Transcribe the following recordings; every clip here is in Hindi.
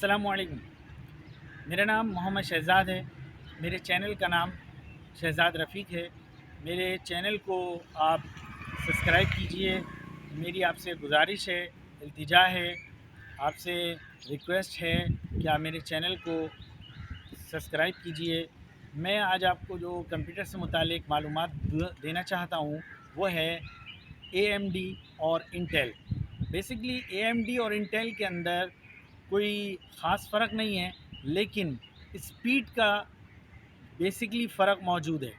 अस्सलामुअलैकुम। मेरा नाम मोहम्मद शहज़ाद है। मेरे चैनल का नाम शहज़ाद रफ़ीक है। मेरे चैनल को आप सब्सक्राइब कीजिए। मेरी आपसे गुजारिश है, इल्तिजा है, आपसे रिक्वेस्ट है कि आप मेरे चैनल को सब्सक्राइब कीजिए। मैं आज आपको जो कंप्यूटर से मुतालिक मालूमात देना चाहता हूँ वो है AMD और इंटेल। बेसिकली AMD और इंटेल के अंदर कोई ख़ास फ़र्क नहीं है, लेकिन स्पीड का बेसिकली फ़र्क मौजूद है।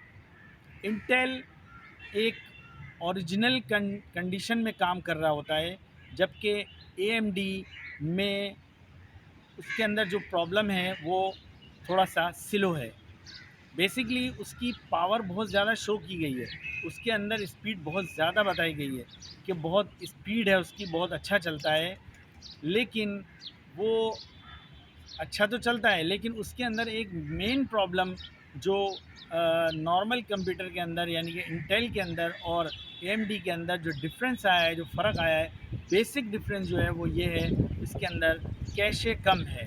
इंटेल एक ओरिजिनल कंडीशन में काम कर रहा होता है, जबकि AMD में उसके अंदर जो प्रॉब्लम है वो थोड़ा सा स्लो है। बेसिकली उसकी पावर बहुत ज़्यादा शो की गई है, उसके अंदर स्पीड बहुत ज़्यादा बताई गई है कि बहुत स्पीड है उसकी, बहुत अच्छा चलता है। लेकिन वो अच्छा तो चलता है, लेकिन उसके अंदर एक मेन प्रॉब्लम जो नॉर्मल कंप्यूटर के अंदर यानी कि इंटेल के अंदर और AMD के अंदर जो डिफरेंस आया है, जो फ़र्क आया है, बेसिक डिफरेंस जो है वो ये है, इसके अंदर कैशे कम है।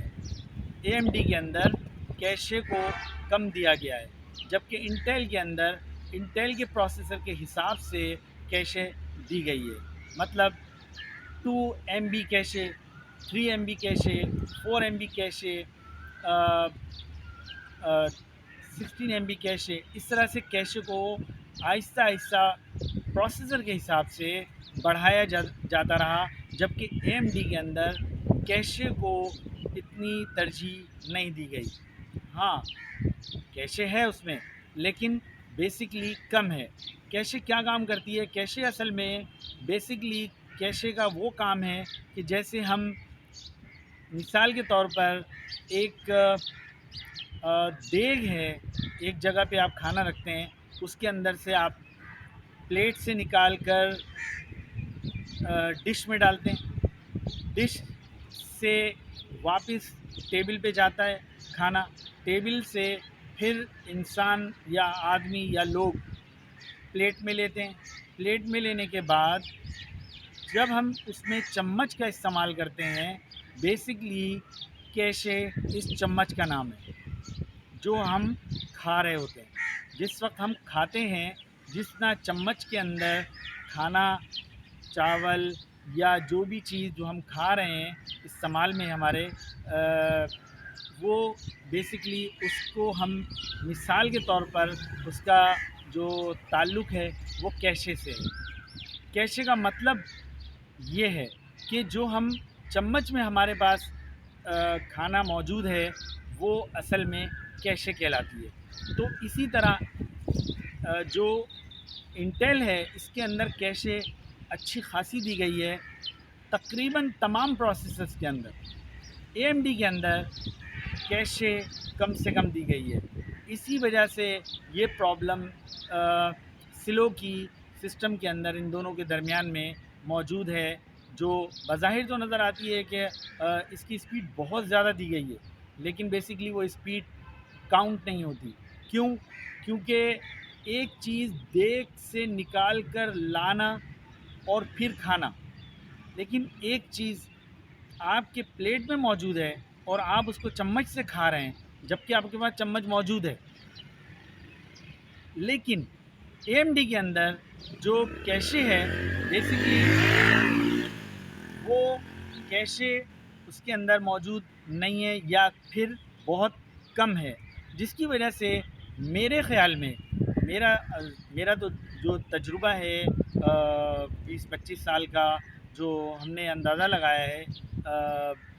AMD के अंदर कैशे को कम दिया गया है, जबकि इंटेल के अंदर इंटेल के प्रोसेसर के हिसाब से कैशे दी गई है। मतलब 2 MB cache, 3 MB cache, 4 MB cache, 16 MB cache, इस तरह से कैशे को आहिस्ता आहिस्ता प्रोसेसर के हिसाब से बढ़ाया जाता रहा, जबकि AMD के अंदर कैशे को इतनी तरजीह नहीं दी गई। हाँ, कैशे है उसमें, लेकिन बेसिकली कम है। कैशे क्या काम करती है? कैशे असल में बेसिकली कैशे का वो काम है कि जैसे हम मिसाल के तौर पर एक देग है, एक जगह पे आप खाना रखते हैं, उसके अंदर से आप प्लेट से निकाल कर डिश में डालते हैं, डिश से वापस टेबल पे जाता है खाना, टेबल से फिर इंसान या आदमी या लोग प्लेट में लेते हैं। प्लेट में लेने के बाद जब हम उसमें चम्मच का इस्तेमाल करते हैं, बेसिकली कैशे इस चम्मच का नाम है जो हम खा रहे होते हैं। जिस वक्त हम खाते हैं, जितना चम्मच के अंदर खाना, चावल या जो भी चीज़ जो हम खा रहे हैं इस्तेमाल में हमारे, वो बेसिकली उसको हम मिसाल के तौर पर उसका जो ताल्लुक़ है वो कैशे से है। कैशे का मतलब ये है कि जो हम चम्मच में हमारे पास खाना मौजूद है वो असल में कैशे कहलाती है। तो इसी तरह जो इंटेल है इसके अंदर कैशे अच्छी खासी दी गई है तकरीबन तमाम प्रोसेसर्स के अंदर। AMD के अंदर कैशे कम से कम दी गई है। इसी वजह से ये प्रॉब्लम स्लो की सिस्टम के अंदर इन दोनों के दरमियान में मौजूद है, जो बज़ाहिर तो नज़र आती है कि इसकी स्पीड बहुत ज़्यादा दी गई है, लेकिन बेसिकली वो स्पीड काउंट नहीं होती। क्यों? क्योंकि एक चीज़ देग से निकाल कर लाना और फिर खाना, लेकिन एक चीज़ आपके प्लेट में मौजूद है और आप उसको चम्मच से खा रहे हैं, जबकि आपके पास चम्मच मौजूद है। लेकिन AMD के अंदर जो कैशे है, बेसिकली वो कैशे उसके अंदर मौजूद नहीं है या फिर बहुत कम है, जिसकी वजह से मेरे ख़्याल में मेरा मेरा तो जो तजुर्बा है 20-25 साल का, जो हमने अंदाज़ा लगाया है,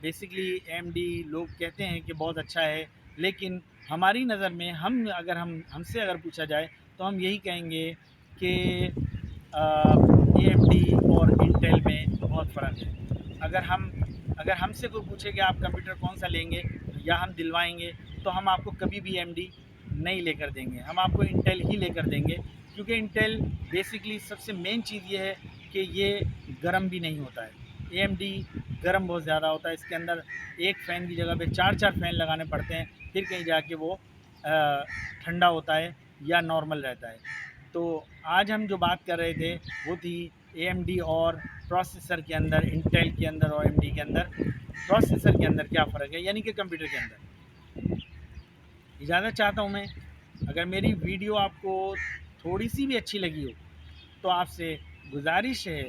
बेसिकली AMD लोग कहते हैं कि बहुत अच्छा है, लेकिन हमारी नज़र में हमसे अगर पूछा जाए तो हम यही कहेंगे कि AMD और इंटेल में बहुत फ़र्क है। अगर हमसे कोई पूछे कि आप कंप्यूटर कौन सा लेंगे या हम दिलवाएंगे, तो हम आपको कभी भी AMD नहीं लेकर देंगे, हम आपको इंटेल ही लेकर देंगे। क्योंकि इंटेल बेसिकली सबसे मेन चीज़ ये है कि ये गर्म भी नहीं होता है। AMD गर्म बहुत ज़्यादा होता है, इसके अंदर एक फ़ैन की जगह पे 4-4 फ़ैन लगाने पड़ते हैं, फिर कहीं जाके वो ठंडा होता है या नॉर्मल रहता है। तो आज हम जो बात कर रहे थे वो थी AMD और प्रोसेसर के अंदर, इंटेल के अंदर और AMD के अंदर प्रोसेसर के अंदर क्या फ़र्क है, यानी कि कंप्यूटर के अंदर। इजाज़त चाहता हूँ मैं। अगर मेरी वीडियो आपको थोड़ी सी भी अच्छी लगी हो तो आपसे गुजारिश है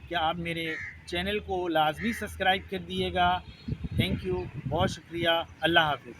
कि आप मेरे चैनल को लाजमी सब्सक्राइब कर दिएगा। थैंक यू, बहुत शुक्रिया। अल्लाह हाफ़िज़।